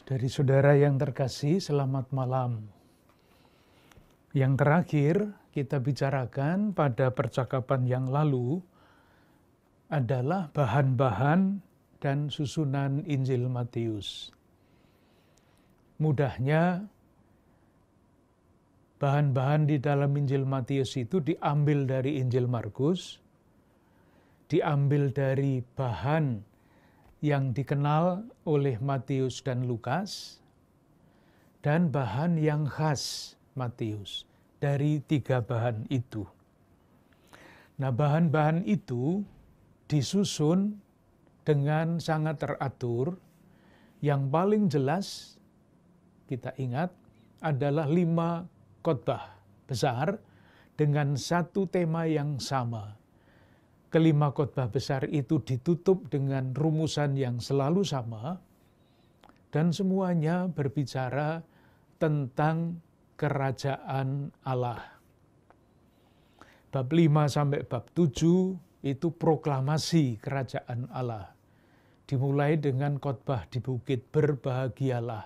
Dari saudara yang terkasih, selamat malam. Yang terakhir kita bicarakan pada percakapan yang lalu adalah bahan-bahan dan susunan Injil Matius. Mudahnya, bahan-bahan di dalam Injil Matius itu diambil dari Injil Markus, diambil dari bahan yang dikenal oleh Matius dan Lukas, dan bahan yang khas Matius dari tiga bahan itu. Nah, bahan-bahan itu disusun dengan sangat teratur. Yang paling jelas kita ingat adalah 5 khotbah besar dengan satu tema yang sama. Kelima khotbah besar itu ditutup dengan rumusan yang selalu sama, dan semuanya berbicara tentang kerajaan Allah. Bab 5 sampai bab 7 itu proklamasi kerajaan Allah. Dimulai dengan khotbah di bukit, berbahagialah.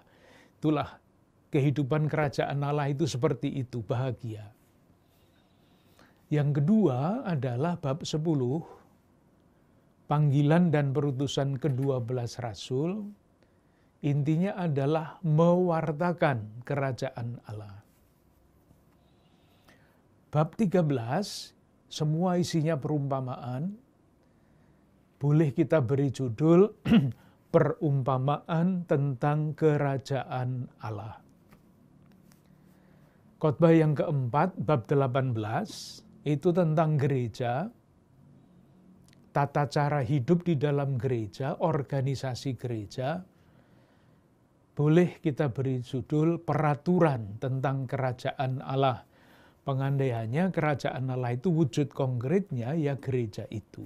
Itulah kehidupan kerajaan Allah itu seperti itu, bahagia. Yang kedua adalah bab 10, panggilan dan perutusan ke-12 Rasul, intinya adalah mewartakan kerajaan Allah. Bab 13, semua isinya perumpamaan, boleh kita beri judul perumpamaan tentang kerajaan Allah. Khotbah yang keempat, bab 18, itu tentang gereja, tata cara hidup di dalam gereja, organisasi gereja. Boleh kita beri judul peraturan tentang kerajaan Allah. Pengandaiannya kerajaan Allah itu wujud konkretnya ya gereja itu.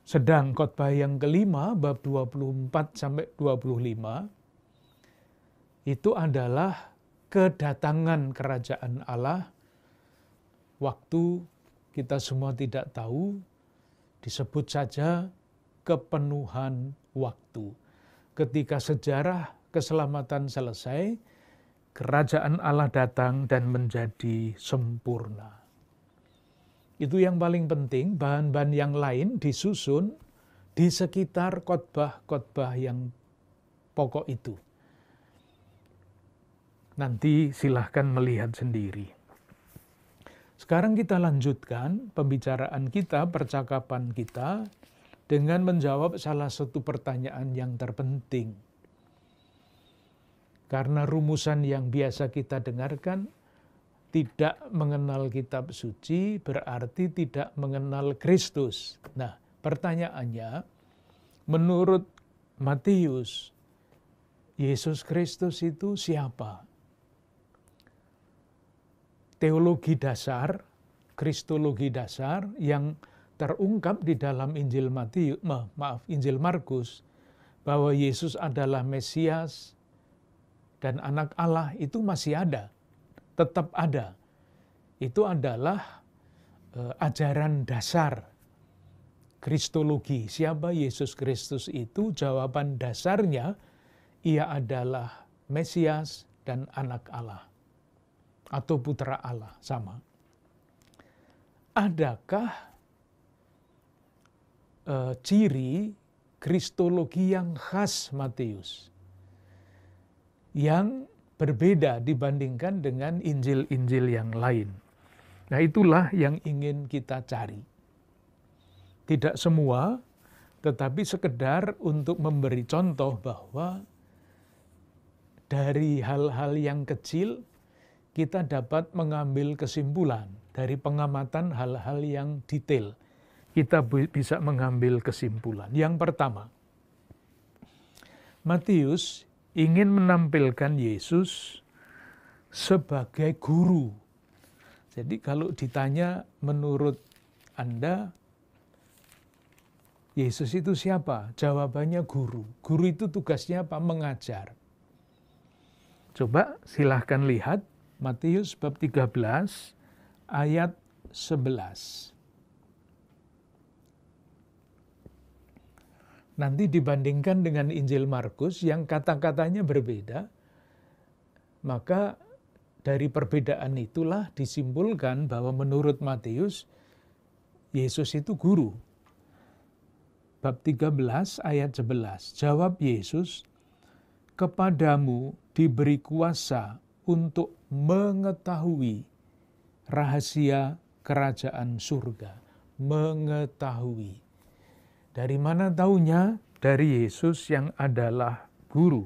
Sedang khotbah yang kelima, bab 24 sampai 25, itu adalah kedatangan kerajaan Allah. Waktu kita semua tidak tahu, disebut saja kepenuhan waktu. Ketika sejarah keselamatan selesai, kerajaan Allah datang dan menjadi sempurna. Itu yang paling penting, bahan-bahan yang lain disusun di sekitar khotbah-khotbah yang pokok itu. Nanti silahkan melihat sendiri. Sekarang kita lanjutkan pembicaraan kita, percakapan kita, dengan menjawab salah satu pertanyaan yang terpenting. Karena rumusan yang biasa kita dengarkan, tidak mengenal kitab suci berarti tidak mengenal Kristus. Nah, pertanyaannya, menurut Matius, Yesus Kristus itu siapa? Teologi dasar, kristologi dasar yang terungkap di dalam Injil Injil Markus, bahwa Yesus adalah Mesias dan anak Allah itu masih ada, tetap ada. Itu adalah ajaran dasar kristologi. Siapa Yesus Kristus itu? Jawaban dasarnya, ia adalah Mesias dan anak Allah. Atau putra Allah, sama. Adakah ciri kristologi yang khas Matius yang berbeda dibandingkan dengan Injil-Injil yang lain? Nah, itulah yang ingin kita cari. Tidak semua, tetapi sekedar untuk memberi contoh bahwa dari hal-hal yang kecil kita dapat mengambil kesimpulan. Dari pengamatan hal-hal yang detail, kita bisa mengambil kesimpulan. Yang pertama, Matius ingin menampilkan Yesus sebagai guru. Jadi kalau ditanya menurut Anda, Yesus itu siapa? Jawabannya guru. Guru itu tugasnya apa? Mengajar. Coba silahkan lihat Matius bab 13 ayat 11. Nanti dibandingkan dengan Injil Markus yang kata-katanya berbeda, maka dari perbedaan itulah disimpulkan bahwa menurut Matius, Yesus itu guru. Bab 13 ayat 11, jawab Yesus, kepadamu diberi kuasa untuk mengetahui rahasia kerajaan surga. Mengetahui. Dari mana taunya? Dari Yesus yang adalah guru.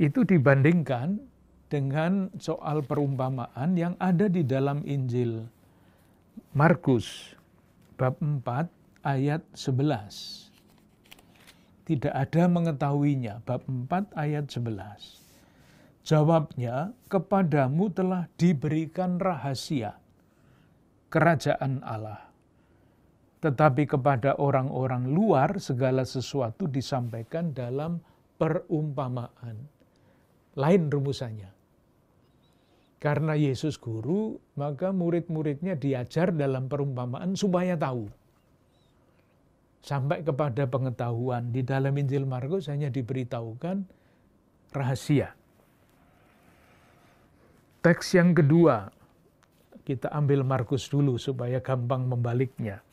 Itu dibandingkan dengan soal perumpamaan yang ada di dalam Injil Markus bab 4 ayat 11. Tidak ada mengetahuinya, bab 4 ayat 11. Jawabnya, kepadamu telah diberikan rahasia kerajaan Allah. Tetapi kepada orang-orang luar segala sesuatu disampaikan dalam perumpamaan. Lain rumusannya. Karena Yesus guru, maka murid-muridnya diajar dalam perumpamaan supaya tahu. Sampai kepada pengetahuan. Di dalam Injil Markus hanya diberitahukan rahasia. Teks yang kedua, kita ambil Markus dulu supaya gampang membaliknya.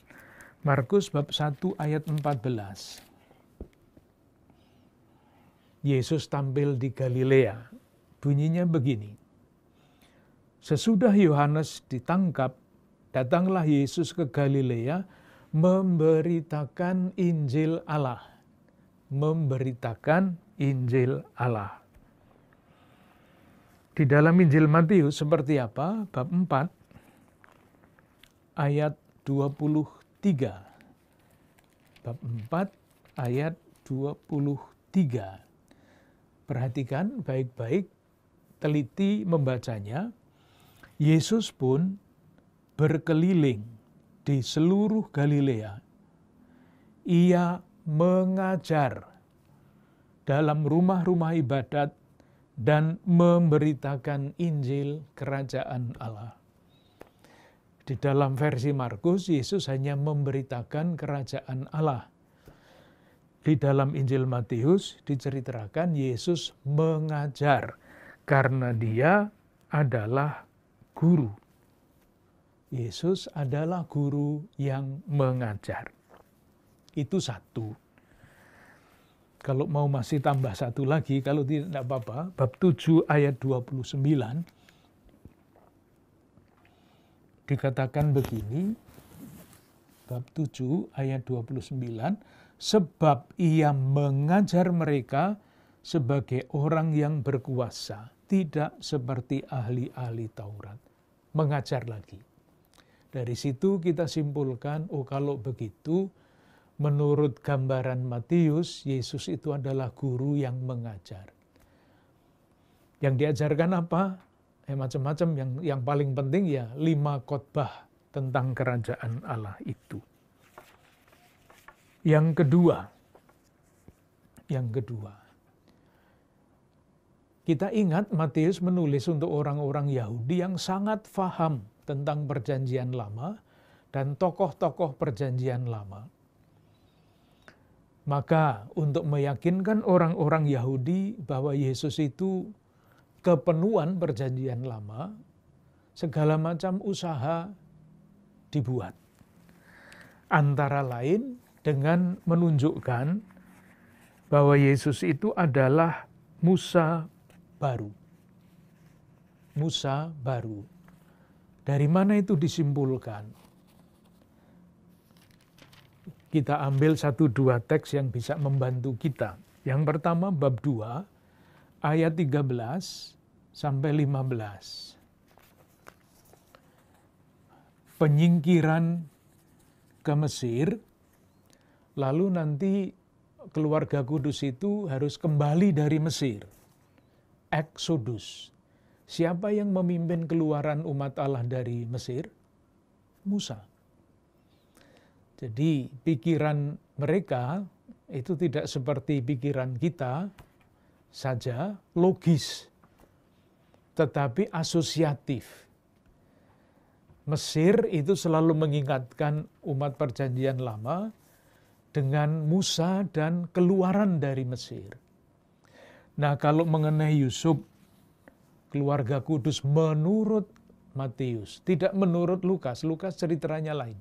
Markus bab 1 ayat 14. Yesus tampil di Galilea. Bunyinya begini. Sesudah Yohanes ditangkap, datanglah Yesus ke Galilea memberitakan Injil Allah. Memberitakan Injil Allah. Di dalam Injil Matius seperti apa? Bab 4 ayat 23. Bab 4 ayat 23. Perhatikan baik-baik, teliti membacanya. Yesus pun berkeliling di seluruh Galilea. Ia mengajar dalam rumah-rumah ibadat dan memberitakan Injil Kerajaan Allah. Di dalam versi Markus, Yesus hanya memberitakan Kerajaan Allah. Di dalam Injil Matius diceritakan Yesus mengajar karena dia adalah guru. Yesus adalah guru yang mengajar. Itu satu. Kalau mau masih tambah satu lagi, kalau tidak apa-apa, bab 7 ayat 29, dikatakan begini, bab 7 ayat 29, sebab ia mengajar mereka sebagai orang yang berkuasa, tidak seperti ahli-ahli Taurat. Mengajar lagi. Dari situ kita simpulkan, oh kalau begitu, menurut gambaran Matius, Yesus itu adalah guru yang mengajar. Yang diajarkan apa? Macam-macam, yang paling penting ya 5 khotbah tentang kerajaan Allah itu. Yang kedua, kita ingat Matius menulis untuk orang-orang Yahudi yang sangat paham tentang perjanjian lama dan tokoh-tokoh perjanjian lama. Maka untuk meyakinkan orang-orang Yahudi bahwa Yesus itu kepenuhan perjanjian lama, segala macam usaha dibuat. Antara lain dengan menunjukkan bahwa Yesus itu adalah Musa baru. Musa baru. Dari mana itu disimpulkan? Kita ambil 1-2 teks yang bisa membantu kita. Yang pertama bab 2 ayat 13 sampai 15. Penyingkiran ke Mesir, lalu nanti keluarga kudus itu harus kembali dari Mesir. Eksodus. Siapa yang memimpin keluaran umat Allah dari Mesir? Musa. Jadi pikiran mereka itu tidak seperti pikiran kita saja, logis, tetapi asosiatif. Mesir itu selalu mengingatkan umat perjanjian lama dengan Musa dan keluaran dari Mesir. Nah, kalau mengenai Yusuf, keluarga kudus menurut Matius, tidak menurut Lukas. Lukas ceritanya lain.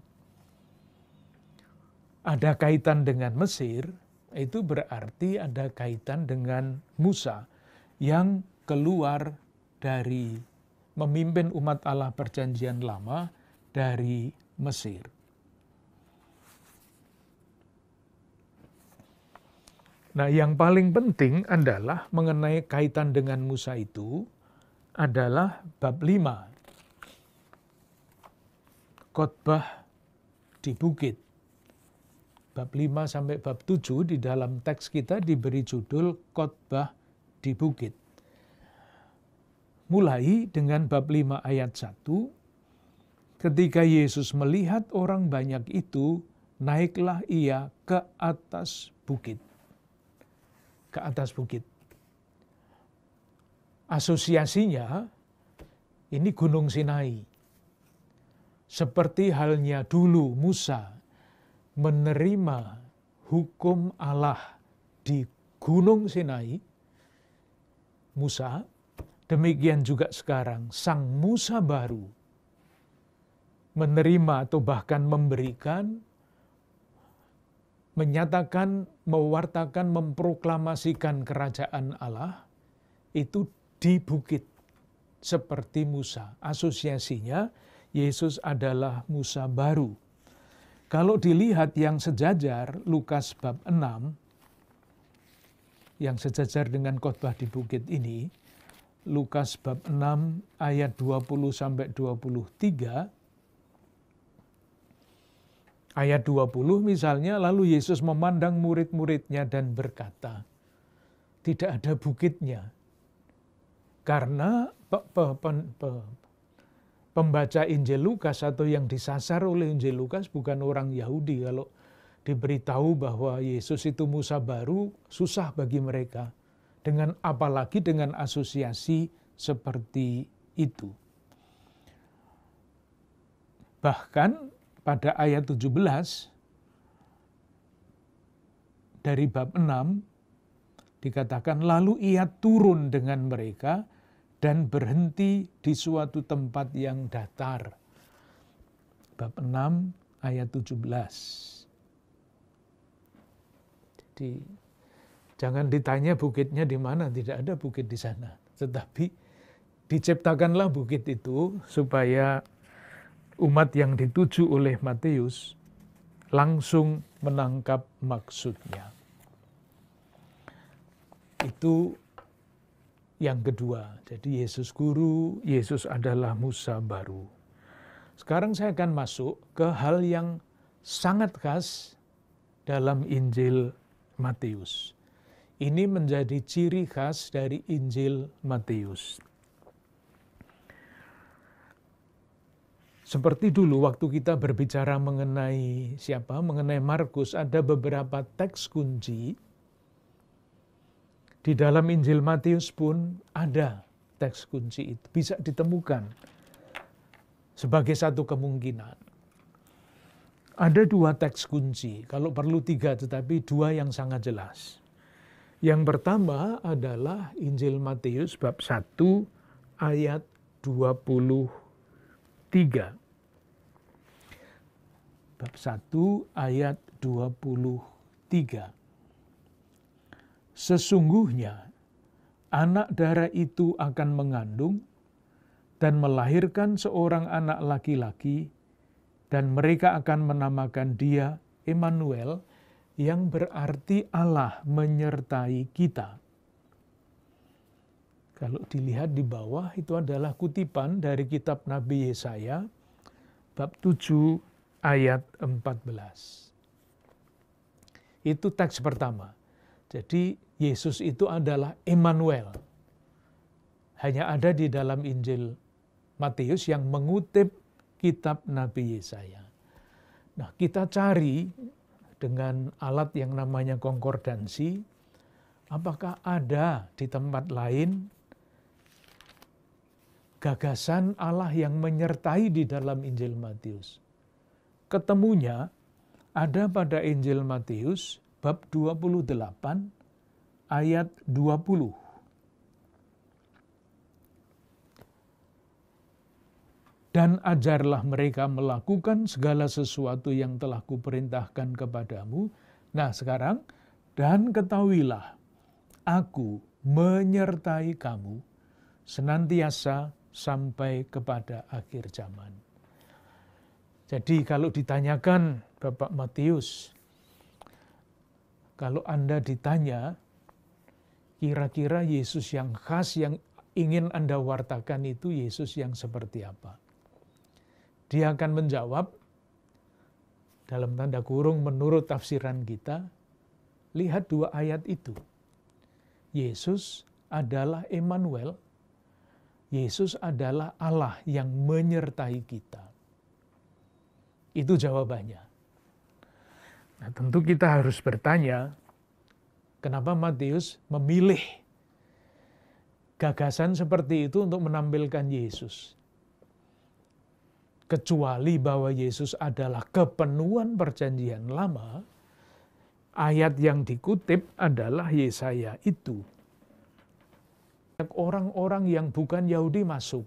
Ada kaitan dengan Mesir, itu berarti ada kaitan dengan Musa yang keluar dari memimpin umat Allah perjanjian lama dari Mesir. Nah, yang paling penting adalah mengenai kaitan dengan Musa itu adalah bab 5. Khotbah di bukit. Bab 5 sampai bab 7 di dalam teks kita diberi judul khotbah di bukit. Mulai dengan bab 5 ayat 1, ketika Yesus melihat orang banyak itu, naiklah ia ke atas bukit. Ke atas bukit. Asosiasinya ini Gunung Sinai. Seperti halnya dulu Musa menerima hukum Allah di Gunung Sinai, Musa, demikian juga sekarang Sang Musa baru menerima atau bahkan memberikan, menyatakan, mewartakan, memproklamasikan kerajaan Allah itu di bukit seperti Musa. Asosiasinya Yesus adalah Musa baru. Kalau dilihat yang sejajar, Lukas bab 6, yang sejajar dengan khotbah di bukit ini, Lukas bab 6 ayat 20-23, ayat 20 misalnya, lalu Yesus memandang murid-muridnya dan berkata, tidak ada bukitnya. Karena pembaca Injil Lukas atau yang disasar oleh Injil Lukas bukan orang Yahudi. Kalau diberitahu bahwa Yesus itu Musa baru, susah bagi mereka. Apalagi dengan asosiasi seperti itu. Bahkan pada ayat 17 dari bab 6 dikatakan, lalu ia turun dengan mereka dan berhenti di suatu tempat yang datar. Bab 6 ayat 17. Jadi jangan ditanya bukitnya di mana, tidak ada bukit di sana. Tetapi diciptakanlah bukit itu supaya umat yang dituju oleh Matius langsung menangkap maksudnya. Itu yang kedua. Jadi Yesus guru, Yesus adalah Musa baru. Sekarang saya akan masuk ke hal yang sangat khas dalam Injil Matius. Ini menjadi ciri khas dari Injil Matius. Seperti dulu waktu kita berbicara mengenai mengenai Markus, ada beberapa teks kunci. Di dalam Injil Matius pun ada teks kunci itu, bisa ditemukan sebagai satu kemungkinan. Ada 2 teks kunci, kalau perlu 3, tetapi 2 yang sangat jelas. Yang pertama adalah Injil Matius bab 1 ayat 23. Bab 1 ayat 23. Sesungguhnya anak darah itu akan mengandung dan melahirkan seorang anak laki-laki, dan mereka akan menamakan dia Immanuel, yang berarti Allah menyertai kita. Kalau dilihat di bawah itu adalah kutipan dari kitab Nabi Yesaya bab 7 ayat 14. Itu teks pertama. Jadi Yesus itu adalah Immanuel. Hanya ada di dalam Injil Matius yang mengutip kitab Nabi Yesaya. Nah, kita cari dengan alat yang namanya konkordansi, apakah ada di tempat lain gagasan Allah yang menyertai di dalam Injil Matius. Ketemunya ada pada Injil Matius bab 28 ayat 20. Dan ajarlah mereka melakukan segala sesuatu yang telah kuperintahkan kepadamu. Nah sekarang, dan ketahuilah, aku menyertai kamu senantiasa sampai kepada akhir zaman. Jadi kalau ditanyakan Bapak Matius, kalau Anda ditanya, kira-kira Yesus yang khas yang ingin Anda wartakan itu Yesus yang seperti apa? Dia akan menjawab, dalam tanda kurung menurut tafsiran kita, lihat dua ayat itu. Yesus adalah Emmanuel, Yesus adalah Allah yang menyertai kita. Itu jawabannya. Nah, tentu kita harus bertanya, kenapa Matius memilih gagasan seperti itu untuk menampilkan Yesus? Kecuali bahwa Yesus adalah kepenuhan perjanjian lama, ayat yang dikutip adalah Yesaya itu. Orang-orang yang bukan Yahudi masuk.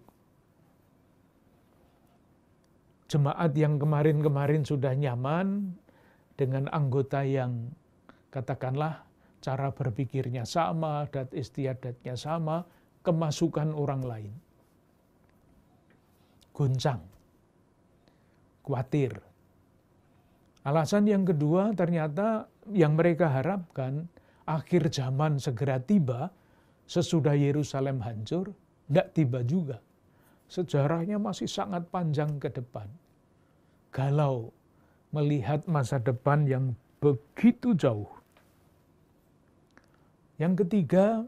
Jemaat yang kemarin-kemarin sudah nyaman dengan anggota yang katakanlah cara berpikirnya sama, adat istiadatnya sama, kemasukan orang lain. Goncang. Khawatir. Alasan yang kedua ternyata yang mereka harapkan akhir zaman segera tiba sesudah Yerusalem hancur, tidak tiba juga. Sejarahnya masih sangat panjang ke depan. Galau melihat masa depan yang begitu jauh. Yang ketiga,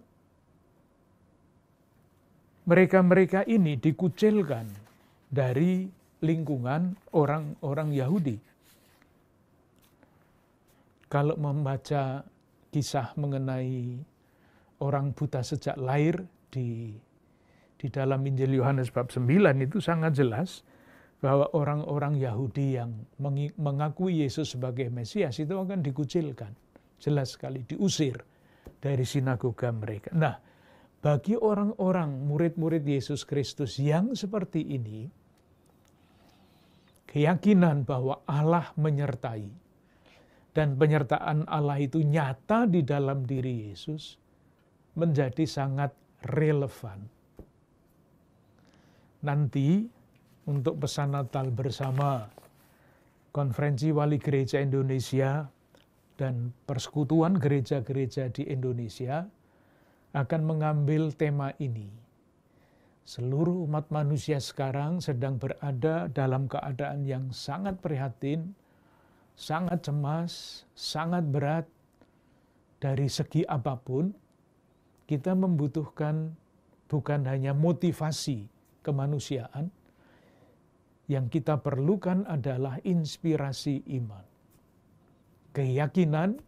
mereka-mereka ini dikucilkan dari lingkungan orang-orang Yahudi. Kalau membaca kisah mengenai orang buta sejak lahir di dalam Injil Yohanes bab 9 itu sangat jelas bahwa orang-orang Yahudi yang mengakui Yesus sebagai Mesias itu akan dikucilkan. Jelas sekali, diusir dari sinagoga mereka. Nah, bagi orang-orang murid-murid Yesus Kristus yang seperti ini, keyakinan bahwa Allah menyertai dan penyertaan Allah itu nyata di dalam diri Yesus menjadi sangat relevan. Nanti untuk pesan Natal bersama Konferensi Wali Gereja Indonesia dan Persekutuan Gereja-Gereja di Indonesia akan mengambil tema ini. Seluruh umat manusia sekarang sedang berada dalam keadaan yang sangat prihatin, sangat cemas, sangat berat. Dari segi apapun, kita membutuhkan bukan hanya motivasi kemanusiaan, yang kita perlukan adalah inspirasi iman. Keyakinan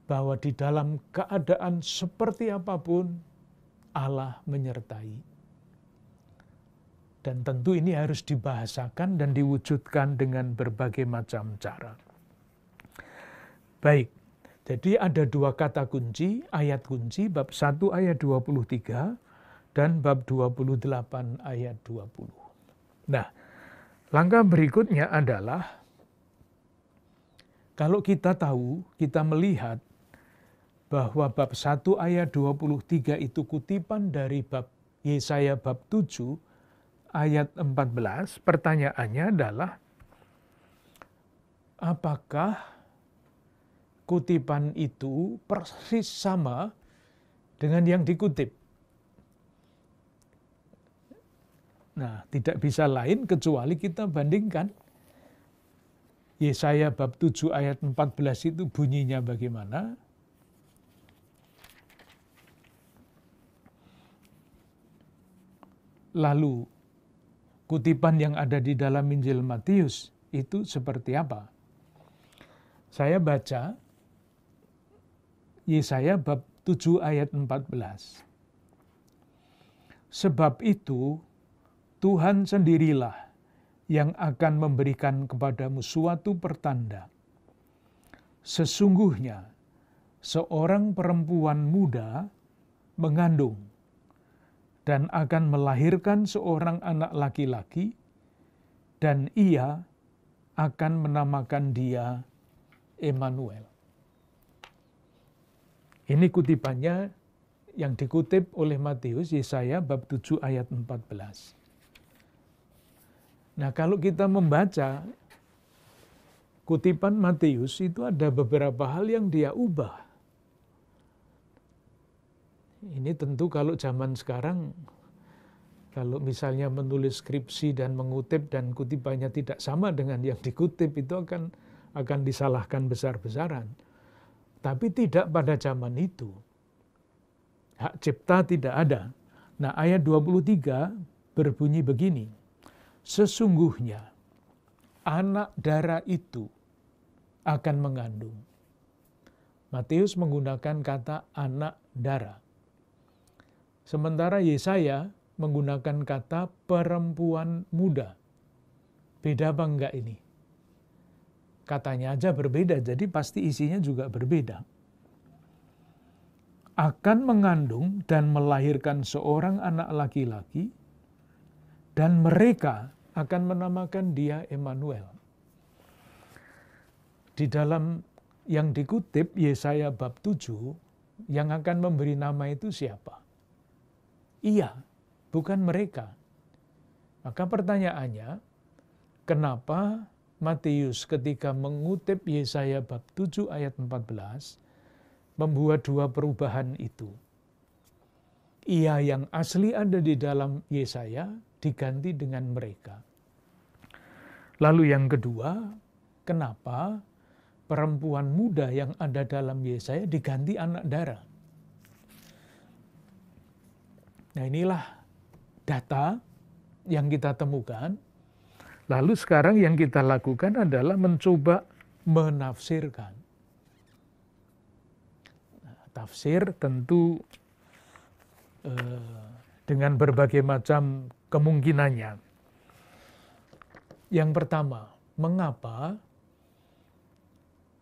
bahwa di dalam keadaan seperti apapun, Allah menyertai. Dan tentu ini harus dibahasakan dan diwujudkan dengan berbagai macam cara. Baik, jadi ada dua kata kunci, ayat kunci, bab 1 ayat 23 dan bab 28 ayat 20. Nah, langkah berikutnya adalah kalau kita tahu, kita melihat bahwa bab 1 ayat 23 itu kutipan dari bab Yesaya bab 7 ayat 14, pertanyaannya adalah apakah kutipan itu persis sama dengan yang dikutip? Nah, tidak bisa lain kecuali kita bandingkan. Yesaya bab 7 ayat 14 itu bunyinya bagaimana? Lalu kutipan yang ada di dalam Injil Matius itu seperti apa? Saya baca Yesaya bab 7 ayat 14. Sebab itu Tuhan sendirilah yang akan memberikan kepadamu suatu pertanda. Sesungguhnya seorang perempuan muda mengandung dan akan melahirkan seorang anak laki-laki, dan ia akan menamakan dia Immanuel. Ini kutipannya yang dikutip oleh Matius, Yesaya bab 7 ayat 14. Nah, kalau kita membaca kutipan Matius, itu ada beberapa hal yang dia ubah. Ini tentu kalau zaman sekarang, kalau misalnya menulis skripsi dan mengutip dan kutipannya tidak sama dengan yang dikutip, itu akan disalahkan besar-besaran. Tapi tidak pada zaman itu. Hak cipta tidak ada. Nah, ayat 23 berbunyi begini. Sesungguhnya anak darah itu akan mengandung. Matius menggunakan kata anak darah. Sementara Yesaya menggunakan kata perempuan muda. Beda apa enggak ini? Katanya aja berbeda, jadi pasti isinya juga berbeda. Akan mengandung dan melahirkan seorang anak laki-laki, dan mereka akan menamakan dia Immanuel. Di dalam yang dikutip Yesaya bab 7, yang akan memberi nama itu siapa? Ia, bukan mereka. Maka pertanyaannya, kenapa Matius ketika mengutip Yesaya bab 7 ayat 14, membuat dua perubahan itu? Ia yang asli ada di dalam Yesaya diganti dengan mereka. Lalu yang kedua, kenapa perempuan muda yang ada dalam Yesaya diganti anak darah? Nah, inilah data yang kita temukan. Lalu sekarang yang kita lakukan adalah mencoba menafsirkan. Nah, tafsir tentu dengan berbagai macam kemungkinannya. Yang pertama, mengapa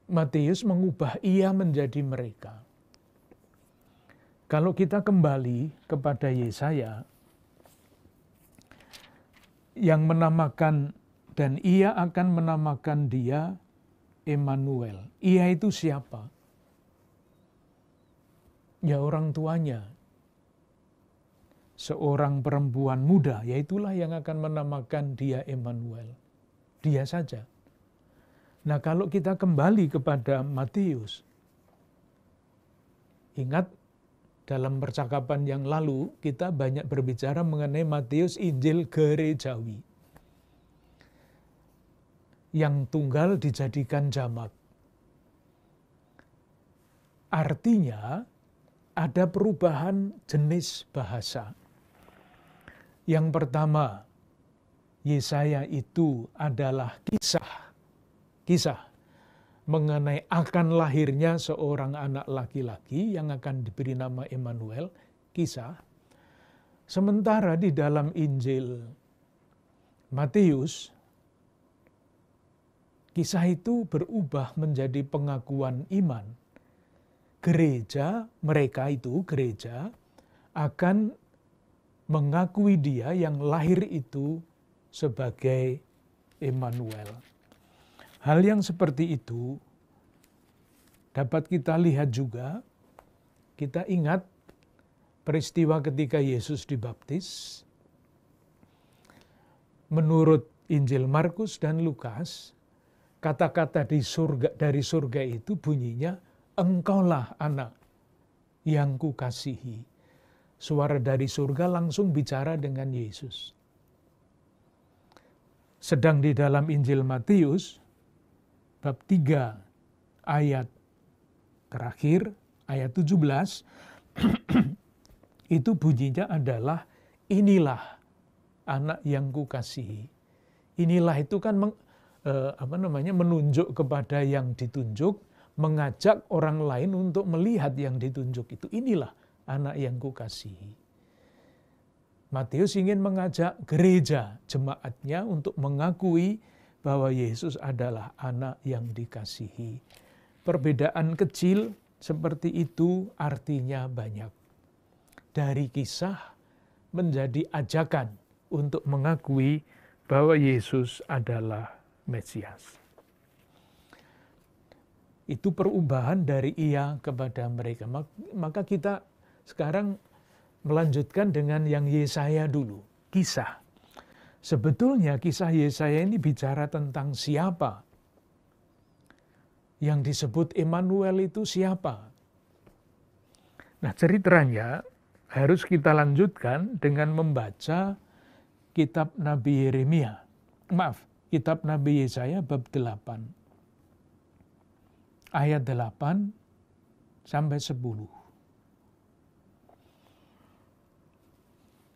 Matius mengubah ia menjadi mereka? Kalau kita kembali kepada Yesaya, yang menamakan dan ia akan menamakan dia Immanuel. Ia itu siapa? Ya, orang tuanya. Seorang perempuan muda, yaitulah yang akan menamakan dia Immanuel. Dia saja. Nah, kalau kita kembali kepada Matius, ingat dalam percakapan yang lalu kita banyak berbicara mengenai Matius Injil gerejawi. Yang tunggal dijadikan jamak. Artinya ada perubahan jenis bahasa. Yang pertama, Yesaya itu adalah kisah mengenai akan lahirnya seorang anak laki-laki yang akan diberi nama Immanuel, kisah. Sementara di dalam Injil Matius, kisah itu berubah menjadi pengakuan iman. Gereja, mereka itu gereja, akan mengakui dia yang lahir itu sebagai Immanuel. Hal yang seperti itu dapat kita lihat juga, kita ingat peristiwa ketika Yesus dibaptis. Menurut Injil Markus dan Lukas, kata-kata dari surga itu bunyinya, engkaulah anak yang kukasihi. Suara dari surga langsung bicara dengan Yesus. Sedang di dalam Injil Matius, bab 3 ayat terakhir, ayat 17, itu bunyinya adalah, inilah anak yang kukasihi. Inilah itu kan menunjuk kepada yang ditunjuk, mengajak orang lain untuk melihat yang ditunjuk itu. Inilah anak yang kukasihi. Matius ingin mengajak gereja, jemaatnya untuk mengakui bahwa Yesus adalah anak yang dikasihi. Perbedaan kecil seperti itu artinya banyak. Dari kisah menjadi ajakan untuk mengakui bahwa Yesus adalah Mesias. Itu perubahan dari ia kepada mereka. Maka kita sekarang melanjutkan dengan yang Yesaya dulu, kisah. Sebetulnya kisah Yesaya ini bicara tentang siapa. Yang disebut Immanuel itu siapa? Nah, ceritanya harus kita lanjutkan dengan membaca kitab Nabi Yeremia. Kitab Nabi Yesaya bab 8. Ayat 8 sampai 10.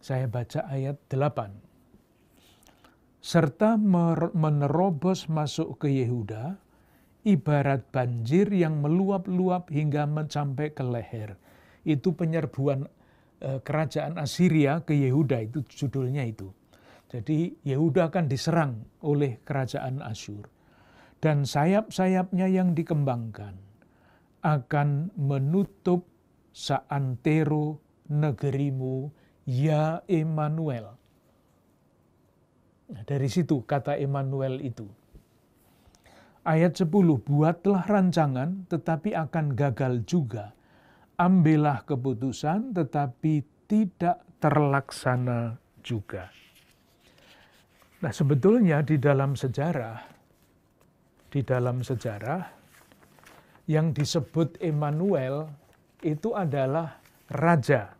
Saya baca ayat 8. Serta menerobos masuk ke Yehuda, ibarat banjir yang meluap-luap hingga mencapai ke leher. Itu penyerbuan kerajaan Assyria ke Yehuda, itu judulnya itu. Jadi Yehuda akan diserang oleh kerajaan Asyur. Dan sayap-sayapnya yang dikembangkan akan menutup seantero negerimu, ya Immanuel. Nah, dari situ kata Immanuel itu. Ayat 10, buatlah rancangan tetapi akan gagal juga. Ambillah keputusan tetapi tidak terlaksana juga. Nah, sebetulnya di dalam sejarah yang disebut Immanuel itu adalah raja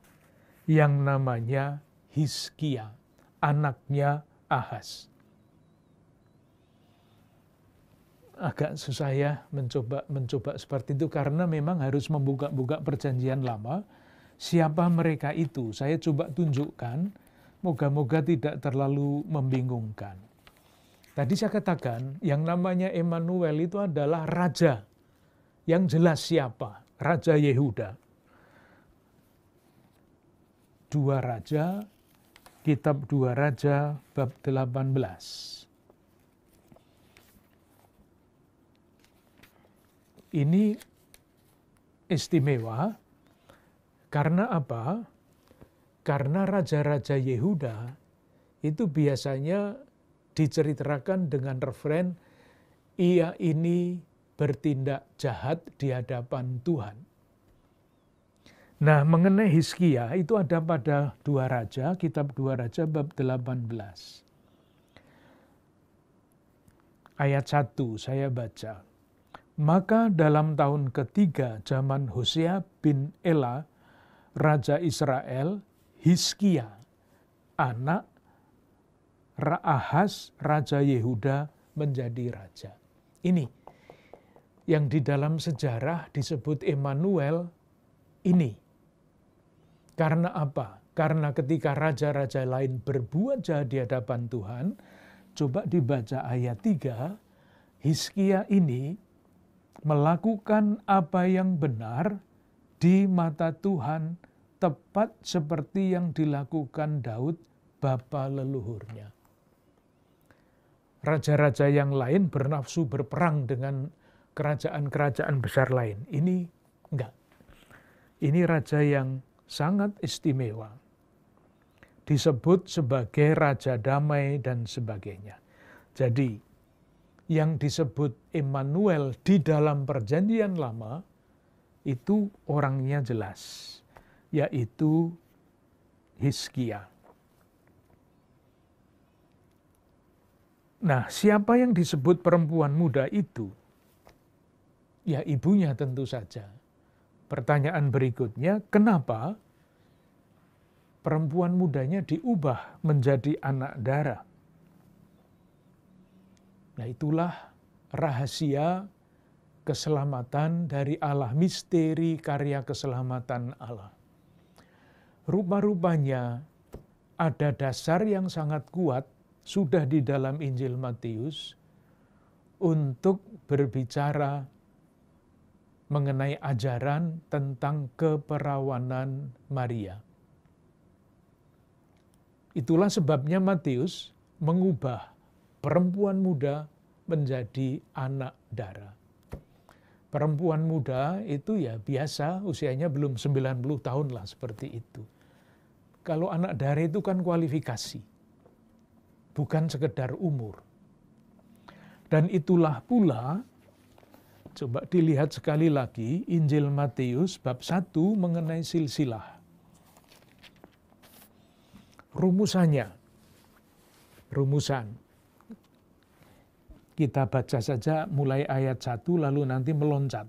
yang namanya Hizkia, anaknya Ahaz. Agak susah ya mencoba seperti itu karena memang harus membuka perjanjian lama. Siapa mereka itu? Saya coba tunjukkan, moga-moga tidak terlalu membingungkan. Tadi saya katakan yang namanya Immanuel itu adalah raja. Yang jelas siapa? Raja Yehuda. 2 Raja, kitab 2 Raja bab 18. Ini istimewa karena apa? Karena raja-raja Yehuda itu biasanya diceritakan dengan referen, ia ini bertindak jahat di hadapan Tuhan. Nah, mengenai Hizkia itu ada pada 2 Raja, kitab 2 Raja bab 18. Ayat 1 saya baca. Maka dalam tahun ketiga zaman Hosea bin Ela, Raja Israel, Hizkia, anak Ahaz, Raja Yehuda, menjadi raja. Ini yang di dalam sejarah disebut Immanuel ini. Karena apa? Karena ketika raja-raja lain berbuat jahat di hadapan Tuhan, coba dibaca ayat 3, Hizkia ini melakukan apa yang benar di mata Tuhan, tepat seperti yang dilakukan Daud, bapa leluhurnya. Raja-raja yang lain bernafsu berperang dengan kerajaan-kerajaan besar lain. Ini enggak. Ini raja yang sangat istimewa. Disebut sebagai raja damai dan sebagainya. Jadi, yang disebut Immanuel di dalam perjanjian lama itu orangnya jelas, yaitu Hizkia. Nah, siapa yang disebut perempuan muda itu? Ya, ibunya tentu saja. Pertanyaan berikutnya, kenapa perempuan mudanya diubah menjadi anak dara? Nah, itulah rahasia keselamatan dari Allah, misteri karya keselamatan Allah. Rupa-rupanya ada dasar yang sangat kuat sudah di dalam Injil Matius untuk berbicara mengenai ajaran tentang keperawanan Maria. Itulah sebabnya Matius mengubah perempuan muda menjadi anak dara. Perempuan muda itu ya biasa, usianya belum 90 tahun lah, seperti itu. Kalau anak dare itu kan kualifikasi, bukan sekedar umur. Dan itulah pula, coba dilihat sekali lagi, Injil Matius bab 1 mengenai silsilah. Rumusan. Kita baca saja mulai ayat 1 lalu nanti meloncat.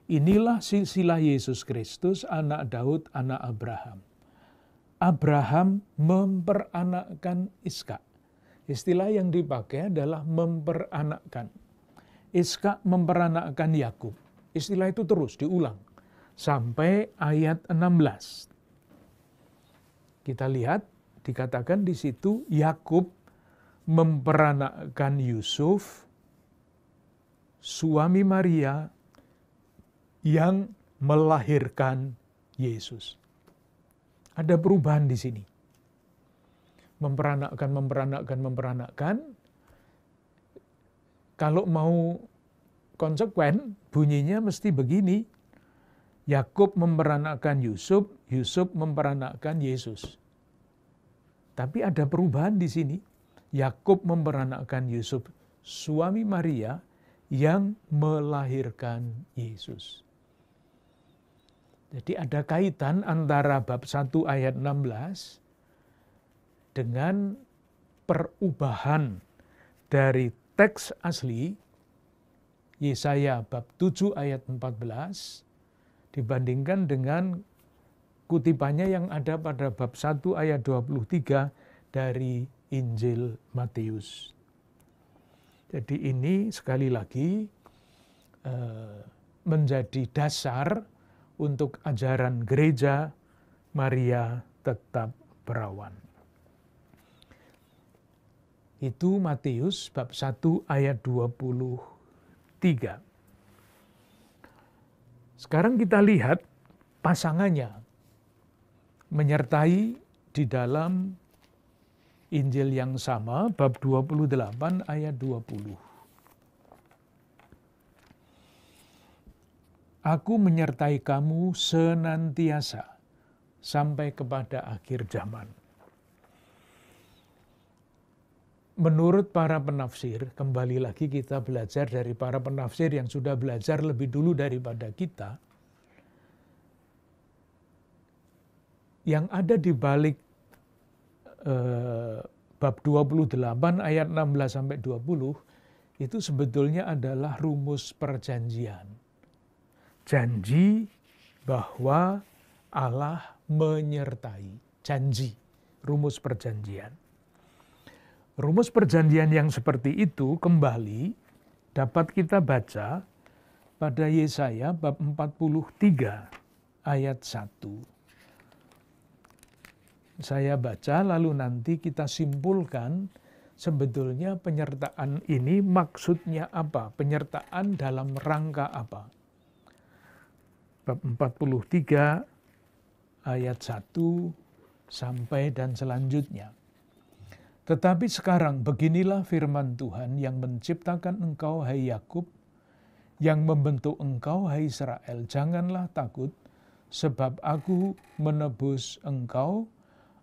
Inilah silsilah Yesus Kristus, anak Daud, anak Abraham. Abraham memperanakkan Ishak. Istilah yang dipakai adalah memperanakkan. Ishak memperanakkan Yakub. Istilah itu terus diulang sampai ayat 16. Kita lihat dikatakan di situ Yakub memperanakkan Yusuf, suami Maria, yang melahirkan Yesus. Ada perubahan di sini. Memperanakkan. Kalau mau konsekuen, bunyinya mesti begini. Yakub memperanakkan Yusuf, Yusuf memperanakkan Yesus. Tapi ada perubahan di sini. Yakub memperanakkan Yusuf, suami Maria, yang melahirkan Yesus. Jadi ada kaitan antara bab 1 ayat 16 dengan perubahan dari teks asli Yesaya bab 7 ayat 14 dibandingkan dengan kutipannya yang ada pada bab 1 ayat 23 dari Injil Matius. Jadi ini sekali lagi menjadi dasar untuk ajaran gereja Maria tetap perawan. Itu Matius bab 1 ayat 23. Sekarang kita lihat pasangannya menyertai di dalam Injil yang sama, bab 28 ayat 20. Aku menyertai kamu senantiasa sampai kepada akhir zaman. Menurut para penafsir, kembali lagi kita belajar dari para penafsir yang sudah belajar lebih dulu daripada kita, yang ada di balik bab 28 ayat 16 sampai 20 itu sebetulnya adalah rumus perjanjian. Janji bahwa Allah menyertai. Janji, rumus perjanjian. Rumus perjanjian yang seperti itu kembali dapat kita baca pada Yesaya bab 43 ayat 1. Saya baca lalu nanti kita simpulkan sebetulnya penyertaan ini maksudnya apa? Penyertaan dalam rangka apa? Bab 43 ayat 1 sampai dan selanjutnya. Tetapi sekarang beginilah firman Tuhan yang menciptakan engkau hai Yakub, yang membentuk engkau hai Israel. Janganlah takut, sebab aku menebus engkau.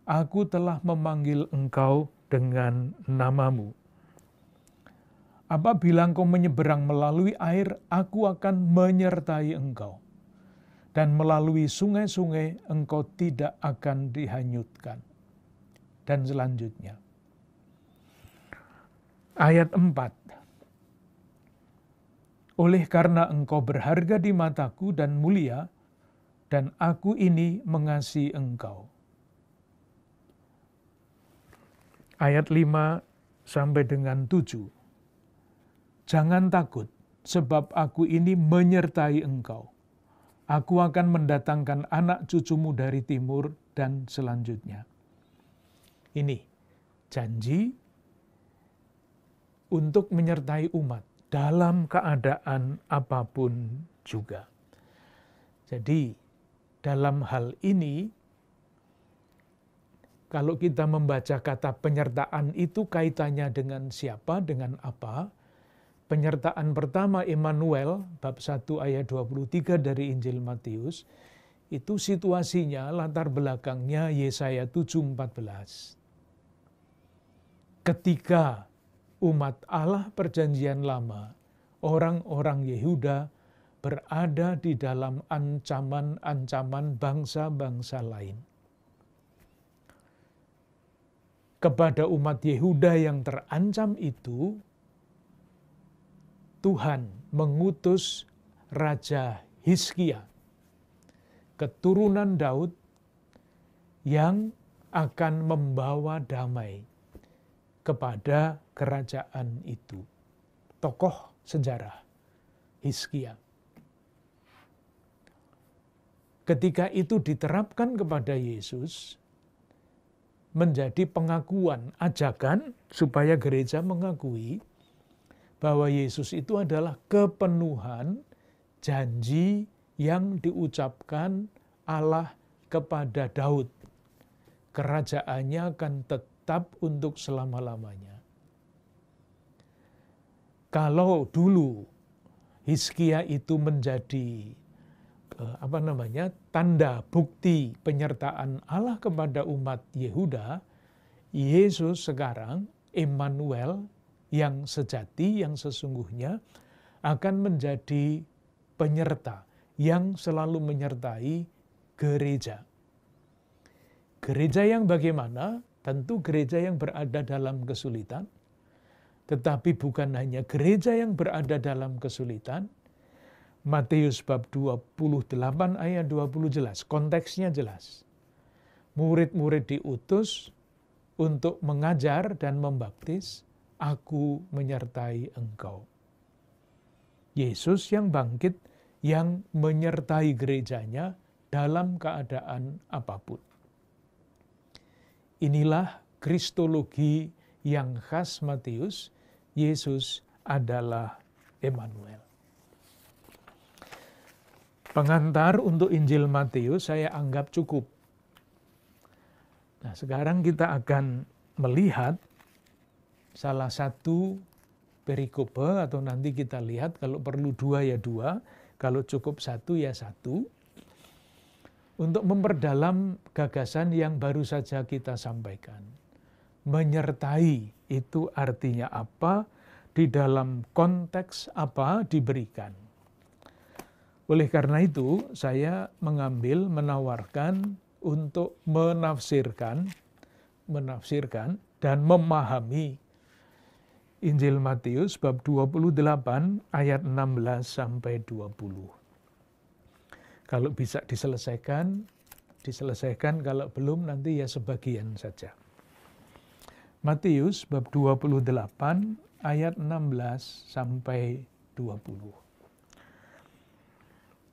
Aku telah memanggil engkau dengan namamu. Apabila engkau menyeberang melalui air, aku akan menyertai engkau. Dan melalui sungai-sungai, engkau tidak akan dihanyutkan. Dan selanjutnya. Ayat 4. Oleh karena engkau berharga di mataku dan mulia, dan aku ini mengasihi engkau. Ayat 5 sampai dengan 7. Jangan takut, sebab aku ini menyertai engkau. Aku akan mendatangkan anak cucumu dari timur, dan selanjutnya. Ini janji untuk menyertai umat dalam keadaan apapun juga. Jadi dalam hal ini, kalau kita membaca kata penyertaan itu kaitannya dengan siapa, dengan apa, penyertaan pertama Immanuel, bab 1 ayat 23 dari Injil Matius, itu situasinya, latar belakangnya Yesaya 7:14. Ketika umat Allah perjanjian lama, orang-orang Yehuda berada di dalam ancaman-ancaman bangsa-bangsa lain. Kepada umat Yehuda yang terancam itu, Tuhan mengutus Raja Hizkia, keturunan Daud, yang akan membawa damai kepada kerajaan itu. Tokoh sejarah Hizkia. Ketika itu diterapkan kepada Yesus, menjadi pengakuan, ajakan supaya gereja mengakui bahwa Yesus itu adalah kepenuhan janji yang diucapkan Allah kepada Daud. Kerajaannya akan tetap untuk selama-lamanya. Kalau dulu Hizkia itu menjadi tanda bukti penyertaan Allah kepada umat Yehuda, Yesus sekarang, Immanuel, yang sejati, yang sesungguhnya, akan menjadi penyerta yang selalu menyertai gereja. Gereja yang bagaimana? Tentu gereja yang berada dalam kesulitan, tetapi bukan hanya gereja yang berada dalam kesulitan. Matius bab 28 ayat 20 jelas, konteksnya jelas. Murid-murid diutus untuk mengajar dan membaptis, aku menyertai engkau. Yesus yang bangkit, yang menyertai gerejanya dalam keadaan apapun. Inilah kristologi yang khas Matius, Yesus adalah Immanuel. Pengantar untuk Injil Matius saya anggap cukup. Nah, sekarang kita akan melihat salah satu perikope, atau nanti kita lihat kalau perlu 2 ya 2, kalau cukup 1 ya 1, untuk memperdalam gagasan yang baru saja kita sampaikan. Menyertai itu artinya apa, di dalam konteks apa diberikan. Oleh karena itu, saya menawarkan untuk menafsirkan dan memahami Injil Matius bab 28 ayat 16 sampai 20. Kalau bisa diselesaikan, kalau belum nanti ya sebagian saja. Matius bab 28 ayat 16 sampai 20.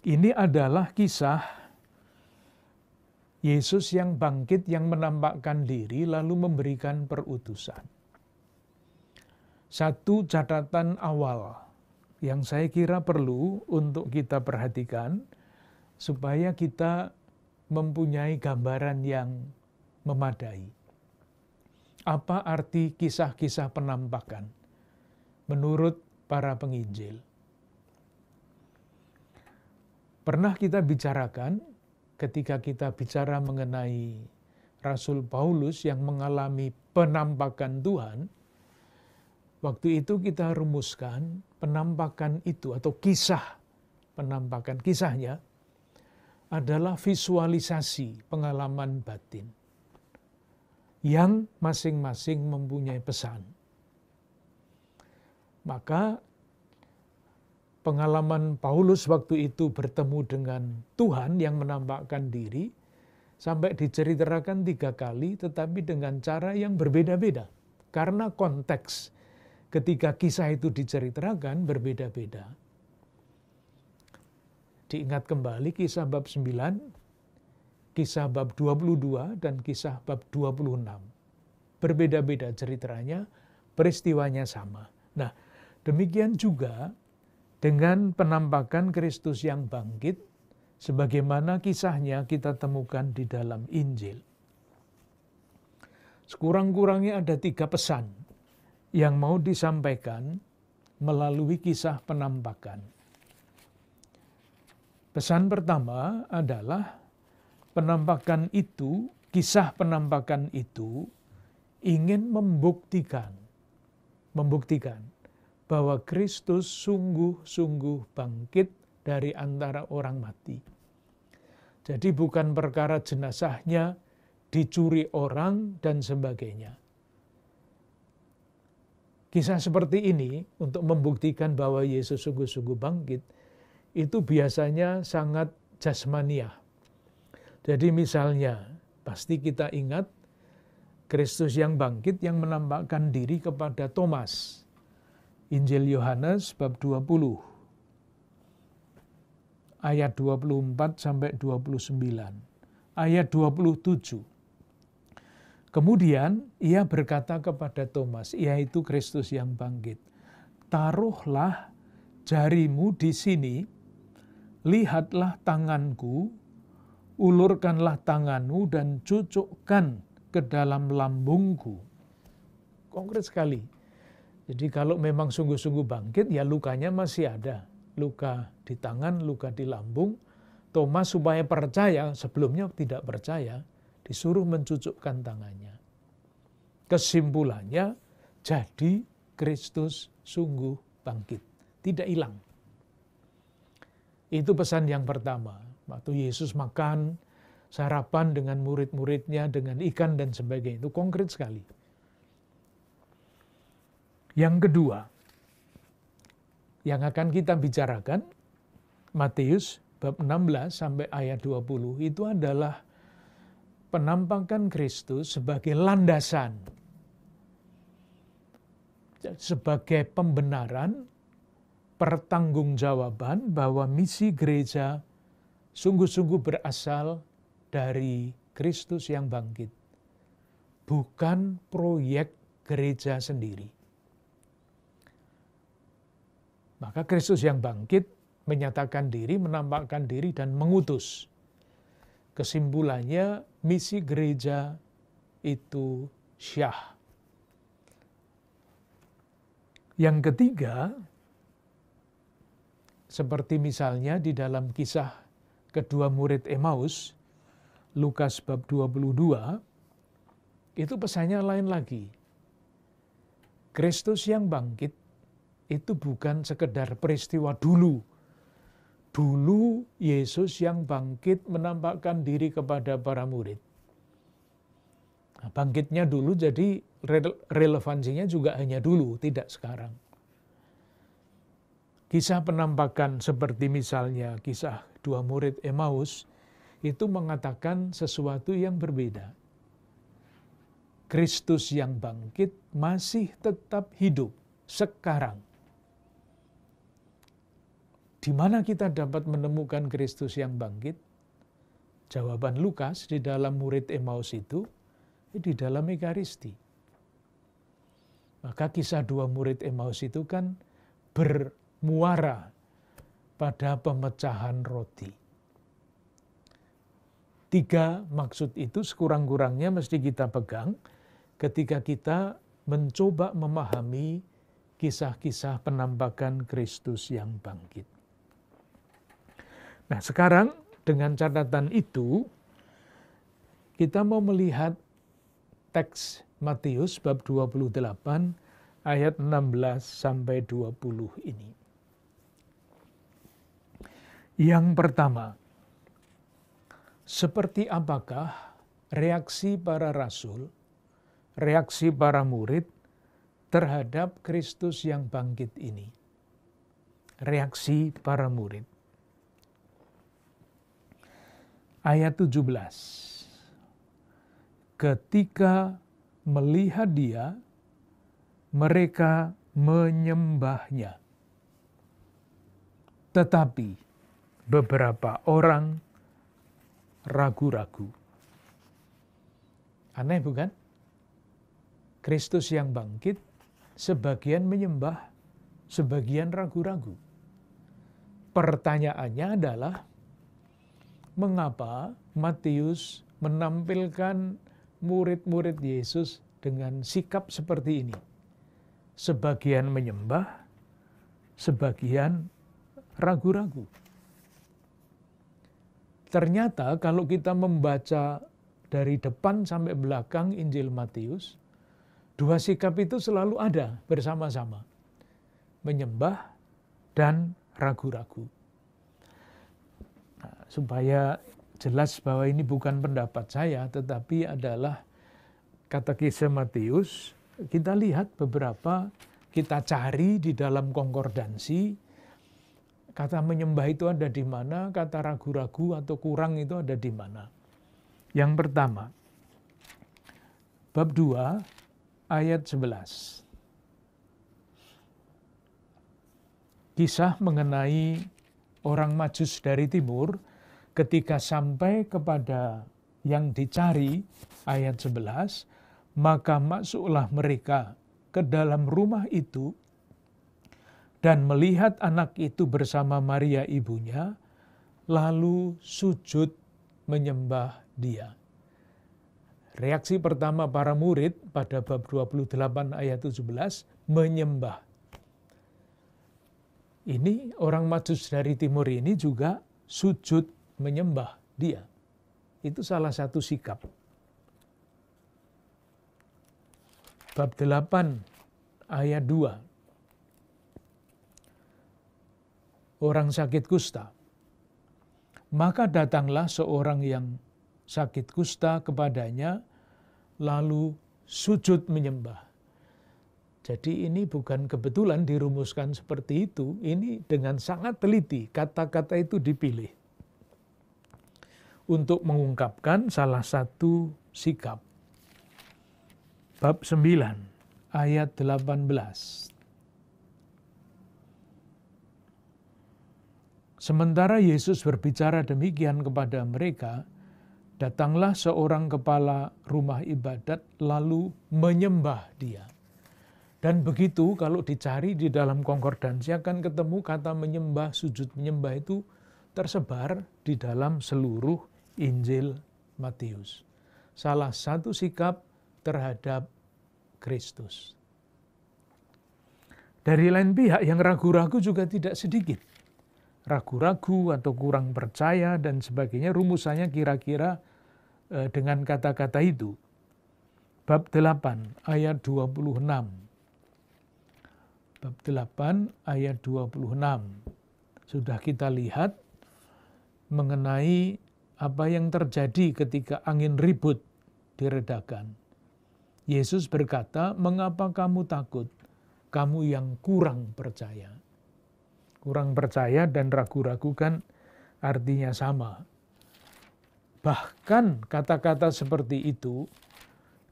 Ini adalah kisah Yesus yang bangkit, yang menampakkan diri lalu memberikan perutusan. Satu catatan awal yang saya kira perlu untuk kita perhatikan, supaya kita mempunyai gambaran yang memadai. Apa arti kisah-kisah penampakan menurut para penginjil? Pernah kita bicarakan ketika kita bicara mengenai Rasul Paulus yang mengalami penampakan Tuhan. Waktu itu kita rumuskan penampakan itu atau kisah penampakan, kisahnya adalah visualisasi pengalaman batin yang masing-masing mempunyai pesan. Maka pengalaman Paulus waktu itu bertemu dengan Tuhan yang menampakkan diri sampai diceritakan 3 kali, tetapi dengan cara yang berbeda-beda. Karena konteks ketika kisah itu diceritakan berbeda-beda. Diingat kembali kisah bab 9, kisah bab 22, dan kisah bab 26. Berbeda-beda ceritanya, peristiwanya sama. Nah, demikian juga dengan penampakan Kristus yang bangkit, sebagaimana kisahnya kita temukan di dalam Injil. Sekurang-kurangnya ada 3 pesan yang mau disampaikan melalui kisah penampakan. Pesan pertama adalah kisah penampakan itu ingin membuktikan bahwa Kristus sungguh-sungguh bangkit dari antara orang mati. Jadi bukan perkara jenazahnya dicuri orang dan sebagainya. Kisah seperti ini untuk membuktikan bahwa Yesus sungguh-sungguh bangkit itu biasanya sangat jasmaniah. Jadi misalnya, pasti kita ingat Kristus yang bangkit yang menampakkan diri kepada Thomas. Injil Yohanes bab 20 ayat 24 sampai 29. Ayat 27. Kemudian ia berkata kepada Thomas, yaitu Kristus yang bangkit, "Taruhlah jarimu di sini, lihatlah tanganku, ulurkanlah tanganmu dan cucukkan ke dalam lambungku." Konkret sekali. Jadi kalau memang sungguh-sungguh bangkit, ya lukanya masih ada. Luka di tangan, luka di lambung. Thomas supaya percaya, sebelumnya tidak percaya, disuruh mencucukkan tangannya. Kesimpulannya, jadi Kristus sungguh bangkit. Tidak hilang. Itu pesan yang pertama. Waktu Yesus makan, sarapan dengan murid-muridnya, dengan ikan dan sebagainya. Itu konkret sekali. Yang kedua, yang akan kita bicarakan, Matius bab 16 sampai ayat 20, itu adalah penampakan Kristus sebagai landasan, sebagai pembenaran, pertanggungjawaban bahwa misi gereja sungguh-sungguh berasal dari Kristus yang bangkit, bukan proyek gereja sendiri. Maka Kristus yang bangkit menyatakan diri, menampakkan diri, dan mengutus. Kesimpulannya, misi gereja itu syah. Yang ketiga, seperti misalnya di dalam kisah kedua murid Emmaus, Lukas bab 22, itu pesannya lain lagi. Kristus yang bangkit itu bukan sekedar peristiwa dulu. Dulu Yesus yang bangkit menampakkan diri kepada para murid. Nah, bangkitnya dulu jadi relevansinya juga hanya dulu, tidak sekarang. Kisah penampakan seperti misalnya kisah dua murid Emmaus itu mengatakan sesuatu yang berbeda. Kristus yang bangkit masih tetap hidup sekarang. Di mana kita dapat menemukan Kristus yang bangkit? Jawaban Lukas di dalam murid Emmaus itu, di dalam Ekaristi. Maka kisah dua murid Emmaus itu kan bermuara pada pemecahan roti. 3 maksud itu sekurang-kurangnya mesti kita pegang ketika kita mencoba memahami kisah-kisah penampakan Kristus yang bangkit. Nah, sekarang dengan catatan itu, kita mau melihat teks Matius bab 28 ayat 16 sampai 20 ini. Yang pertama, seperti apakah reaksi para rasul, reaksi para murid terhadap Kristus yang bangkit ini? Reaksi para murid. Ayat 17. Ketika melihat dia, mereka menyembahnya. Tetapi beberapa orang ragu-ragu. Aneh bukan? Kristus yang bangkit, sebagian menyembah, sebagian ragu-ragu. Pertanyaannya adalah, mengapa Matius menampilkan murid-murid Yesus dengan sikap seperti ini? Sebagian menyembah, sebagian ragu-ragu. Ternyata kalau kita membaca dari depan sampai belakang Injil Matius, dua sikap itu selalu ada bersama-sama. Menyembah dan ragu-ragu. Nah, supaya jelas bahwa ini bukan pendapat saya, tetapi adalah Katekisme Matius, kita lihat beberapa, kita cari di dalam konkordansi, kata menyembah itu ada di mana, kata ragu-ragu atau kurang itu ada di mana. Yang pertama, bab 2 ayat 11. Kisah mengenai orang Majus dari timur ketika sampai kepada yang dicari, ayat 11, maka masuklah mereka ke dalam rumah itu dan melihat anak itu bersama Maria ibunya, lalu sujud menyembah dia. Reaksi pertama para murid pada bab 28 ayat 17, menyembah. Ini orang Majus dari timur ini juga sujud menyembah dia. Itu salah satu sikap. Bab 8 ayat 2. Orang sakit kusta. Maka datanglah seorang yang sakit kusta kepadanya, lalu sujud menyembah. Jadi ini bukan kebetulan dirumuskan seperti itu, ini dengan sangat teliti, kata-kata itu dipilih untuk mengungkapkan salah satu sikap. Bab 9 ayat 18. Sementara Yesus berbicara demikian kepada mereka, datanglah seorang kepala rumah ibadat lalu menyembah dia. Dan begitu kalau dicari di dalam konkordansi akan ketemu kata menyembah, sujud menyembah itu tersebar di dalam seluruh Injil Matius. Salah satu sikap terhadap Kristus. Dari lain pihak yang ragu-ragu juga tidak sedikit. Ragu-ragu atau kurang percaya dan sebagainya, rumusannya kira-kira dengan kata-kata itu. Bab 8 ayat 26. Bab 8 ayat 26. Sudah kita lihat mengenai apa yang terjadi ketika angin ribut diredakan. Yesus berkata, "Mengapa kamu takut? Kamu yang kurang percaya." Kurang percaya dan ragu-ragu kan artinya sama. Bahkan kata-kata seperti itu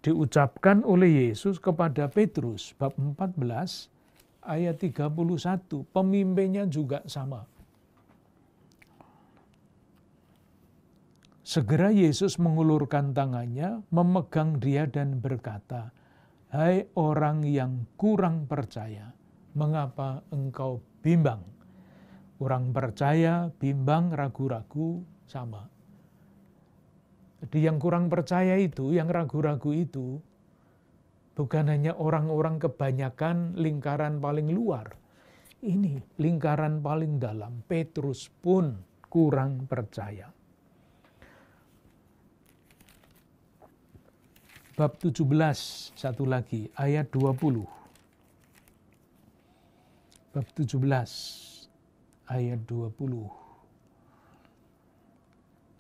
diucapkan oleh Yesus kepada Petrus, bab 14 ayat 31. Pemimpinnya juga sama. Segera Yesus mengulurkan tangannya, memegang dia dan berkata, "Hai orang yang kurang percaya, mengapa engkau bimbang?" Kurang percaya, bimbang, ragu-ragu, sama. Jadi yang kurang percaya itu, yang ragu-ragu itu, bukan hanya orang-orang kebanyakan lingkaran paling luar. Ini lingkaran paling dalam. Petrus pun kurang percaya. Bab 17, satu lagi, ayat 20. Bab 17. Ayat 20.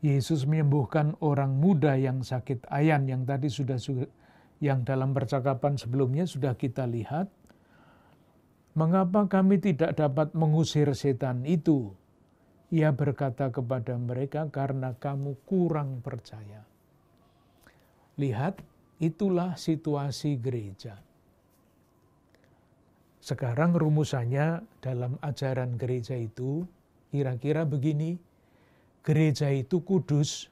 Yesus menyembuhkan orang muda yang sakit ayan yang tadi yang dalam percakapan sebelumnya sudah kita lihat. Mengapa kami tidak dapat mengusir setan itu? Ia berkata kepada mereka, karena kamu kurang percaya. Lihat, itulah situasi gereja. Sekarang rumusannya dalam ajaran gereja itu kira-kira begini, gereja itu kudus,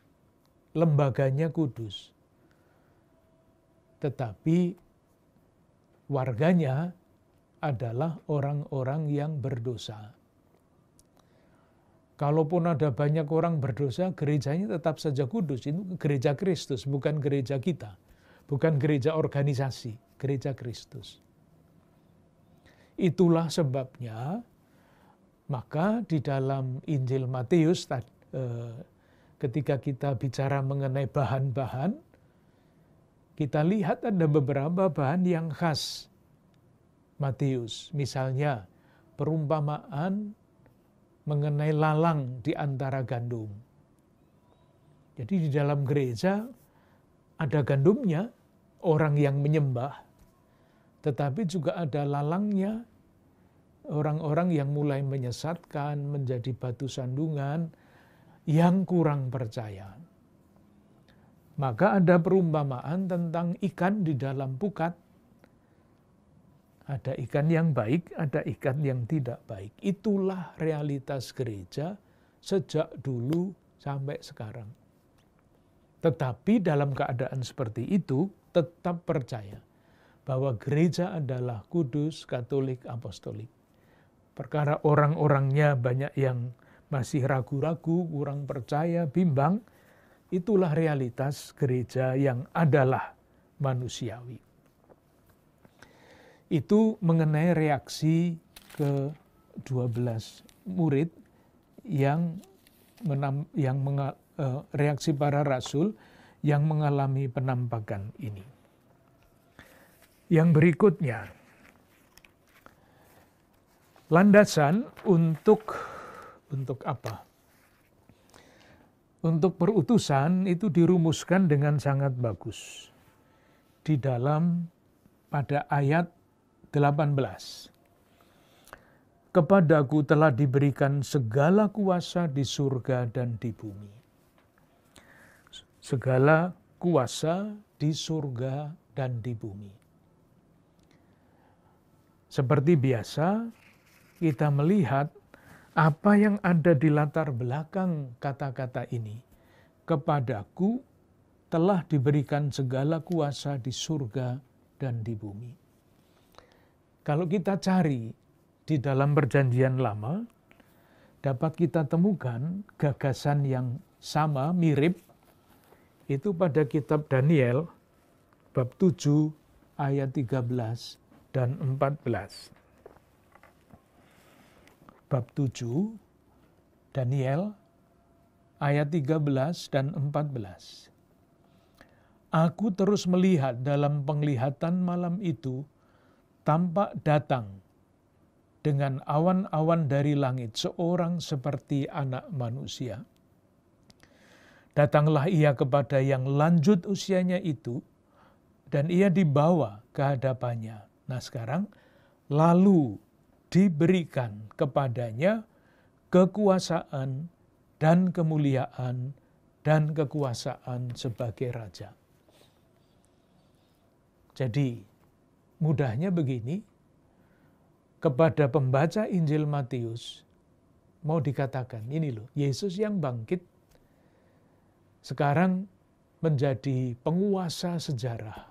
lembaganya kudus. Tetapi warganya adalah orang-orang yang berdosa. Kalaupun ada banyak orang berdosa, gerejanya tetap saja kudus. Itu gereja Kristus, bukan gereja kita. Bukan gereja organisasi, gereja Kristus. Itulah sebabnya Maka di dalam Injil Matius, ketika kita bicara mengenai bahan-bahan, kita lihat ada beberapa bahan yang khas Matius. Misalnya perumpamaan mengenai lalang di antara gandum. Jadi di dalam gereja ada gandumnya, orang yang menyembah, tetapi juga ada lalangnya, orang-orang yang mulai menyesatkan, menjadi batu sandungan, yang kurang percaya. Maka ada perumpamaan tentang ikan di dalam pukat. Ada ikan yang baik, ada ikan yang tidak baik. Itulah realitas gereja sejak dulu sampai sekarang. Tetapi dalam keadaan seperti itu, tetap percaya bahwa gereja adalah kudus, katolik, apostolik. Perkara orang-orangnya banyak yang masih ragu-ragu, kurang percaya, bimbang, itulah realitas gereja yang adalah manusiawi. Itu mengenai reaksi ke-12 murid reaksi para rasul yang mengalami penampakan ini. Yang berikutnya, landasan untuk apa? Untuk perutusan itu dirumuskan dengan sangat bagus. Di dalam pada ayat 18. Kepadaku telah diberikan segala kuasa di surga dan di bumi. Segala kuasa di surga dan di bumi. Seperti biasa, kita melihat apa yang ada di latar belakang kata-kata ini. Kepadaku telah diberikan segala kuasa di surga dan di bumi. Kalau kita cari di dalam Perjanjian Lama, dapat kita temukan gagasan yang sama, mirip, itu pada kitab Daniel, bab 7, ayat 13 dan 14. Bab 7, Daniel, ayat 13 dan 14. Aku terus melihat dalam penglihatan malam itu, tampak datang dengan awan-awan dari langit seorang seperti anak manusia. Datanglah ia kepada yang lanjut usianya itu, dan ia dibawa ke hadapannya. Nah sekarang, lalu diberikan kepadanya kekuasaan dan kemuliaan dan kekuasaan sebagai raja. Jadi, mudahnya begini, kepada pembaca Injil Matius, mau dikatakan, ini loh, Yesus yang bangkit, sekarang menjadi penguasa sejarah,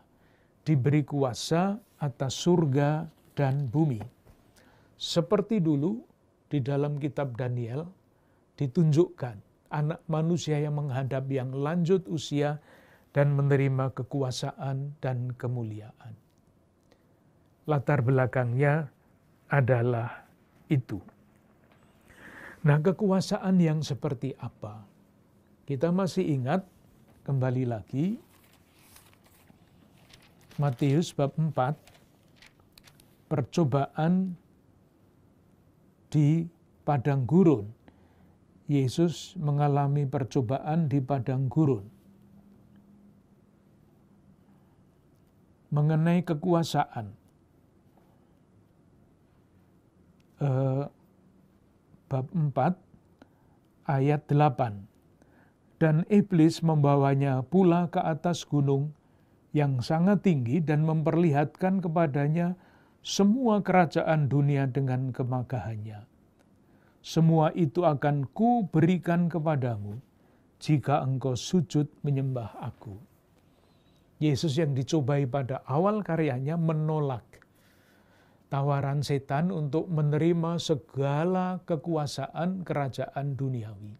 diberi kuasa atas surga dan bumi. Seperti dulu di dalam kitab Daniel, ditunjukkan anak manusia yang menghadap yang lanjut usia dan menerima kekuasaan dan kemuliaan. Latar belakangnya adalah itu. Nah, kekuasaan yang seperti apa? Kita masih ingat, kembali lagi, Matius bab 4, percobaan di padang gurun. Yesus mengalami percobaan di padang gurun. Mengenai kekuasaan. Bab 4, ayat 8. Dan iblis membawanya pula ke atas gunung yang sangat tinggi dan memperlihatkan kepadanya semua kerajaan dunia dengan kemegahannya. Semua itu akan kuberikan kepadamu jika engkau sujud menyembah aku. Yesus yang dicobai pada awal karyanya menolak tawaran setan untuk menerima segala kekuasaan kerajaan duniawi.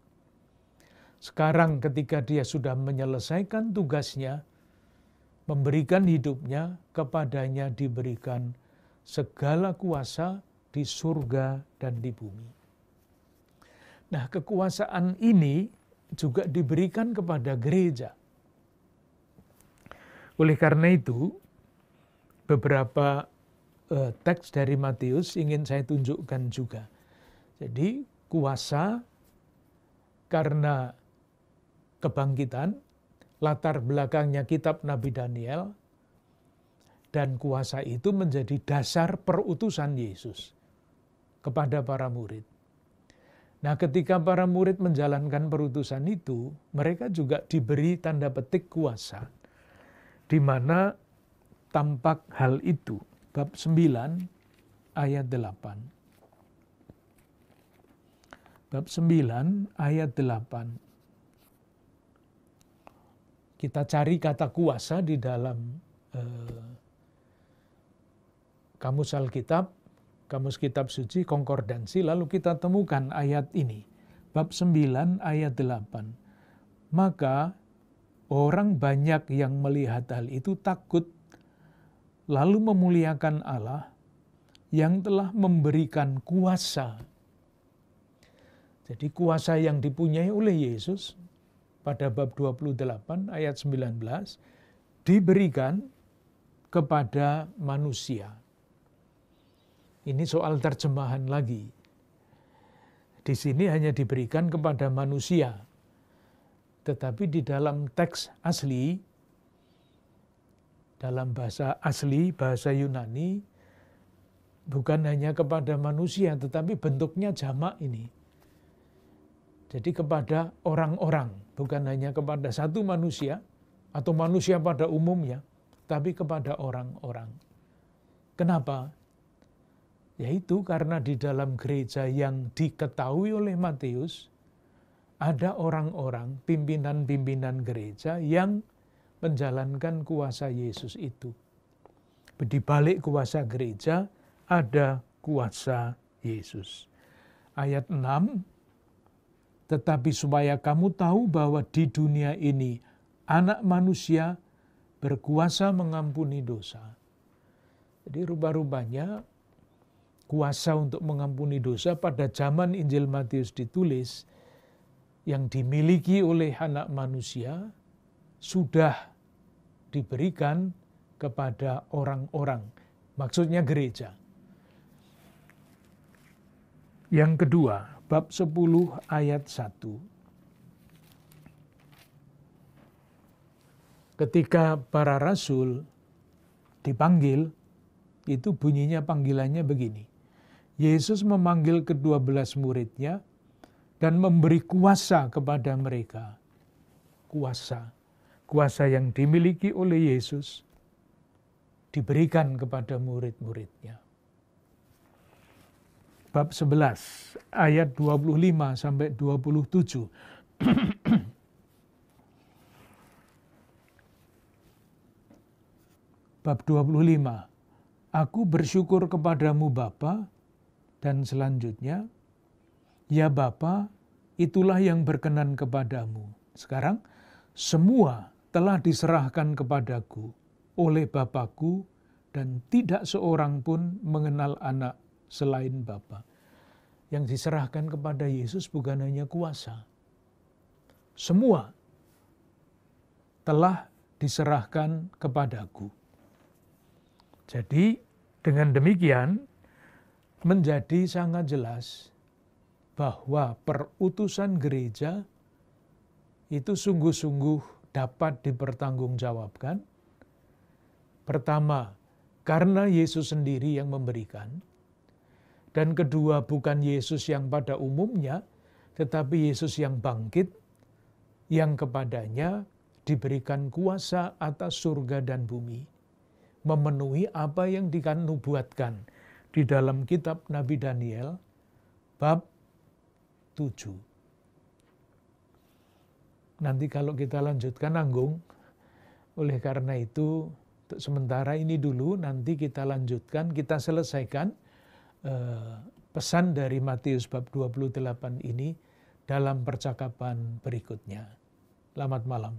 Sekarang ketika dia sudah menyelesaikan tugasnya, memberikan hidupnya, kepadanya diberikan segala kuasa di surga dan di bumi. Nah, kekuasaan ini juga diberikan kepada gereja. Oleh karena itu, beberapa teks dari Matius ingin saya tunjukkan juga. Jadi, kuasa karena kebangkitan, latar belakangnya kitab Nabi Daniel, dan kuasa itu menjadi dasar perutusan Yesus kepada para murid. Nah, ketika para murid menjalankan perutusan itu, mereka juga diberi tanda petik kuasa, di mana tampak hal itu. Bab 9 ayat 8. Bab 9 ayat 8. Kita cari kata kuasa di dalam Kamus Alkitab, Kamus Kitab Suci, Konkordansi, lalu kita temukan ayat ini. Bab 9 ayat 8. Maka orang banyak yang melihat hal itu takut, lalu memuliakan Allah yang telah memberikan kuasa. Jadi kuasa yang dipunyai oleh Yesus pada bab 28 ayat 19 diberikan kepada manusia. Ini soal terjemahan lagi. Di sini hanya diberikan kepada manusia. Tetapi di dalam teks asli, dalam bahasa asli, bahasa Yunani, bukan hanya kepada manusia, tetapi bentuknya jamak ini. Jadi kepada orang-orang, bukan hanya kepada satu manusia, atau manusia pada umumnya, tapi kepada orang-orang. Kenapa? Yaitu karena di dalam gereja yang diketahui oleh Matius, ada orang-orang, pimpinan-pimpinan gereja yang menjalankan kuasa Yesus itu. Di balik kuasa gereja, ada kuasa Yesus. Ayat 6, tetapi supaya kamu tahu bahwa di dunia ini, Anak Manusia berkuasa mengampuni dosa. Jadi rupa-rupanya, kuasa untuk mengampuni dosa pada zaman Injil Matius ditulis yang dimiliki oleh Anak Manusia sudah diberikan kepada orang-orang, maksudnya gereja. Yang kedua, bab 10 ayat 1. Ketika para rasul dipanggil, itu bunyinya panggilannya begini. Yesus memanggil ke-12 muridnya dan memberi kuasa kepada mereka. Kuasa yang dimiliki oleh Yesus diberikan kepada murid-muridnya. Bab 11 ayat 25 sampai 27. Bab 25. Aku bersyukur kepadamu Bapa, dan selanjutnya, ya Bapa, itulah yang berkenan kepadamu. Sekarang, semua telah diserahkan kepadaku oleh Bapakku, dan tidak seorang pun mengenal anak selain Bapa. Yang diserahkan kepada Yesus bukan hanya kuasa. Semua telah diserahkan kepadaku. Jadi, dengan demikian, menjadi sangat jelas bahwa perutusan gereja itu sungguh-sungguh dapat dipertanggungjawabkan. Pertama, karena Yesus sendiri yang memberikan. Dan kedua, bukan Yesus yang pada umumnya, tetapi Yesus yang bangkit, yang kepadanya diberikan kuasa atas surga dan bumi, memenuhi apa yang dikanubuatkan di dalam kitab Nabi Daniel, bab 7. Nanti kalau kita lanjutkan nanggung, oleh karena itu untuk sementara ini dulu, nanti kita lanjutkan, kita selesaikan pesan dari Matius bab 28 ini dalam percakapan berikutnya. Selamat malam.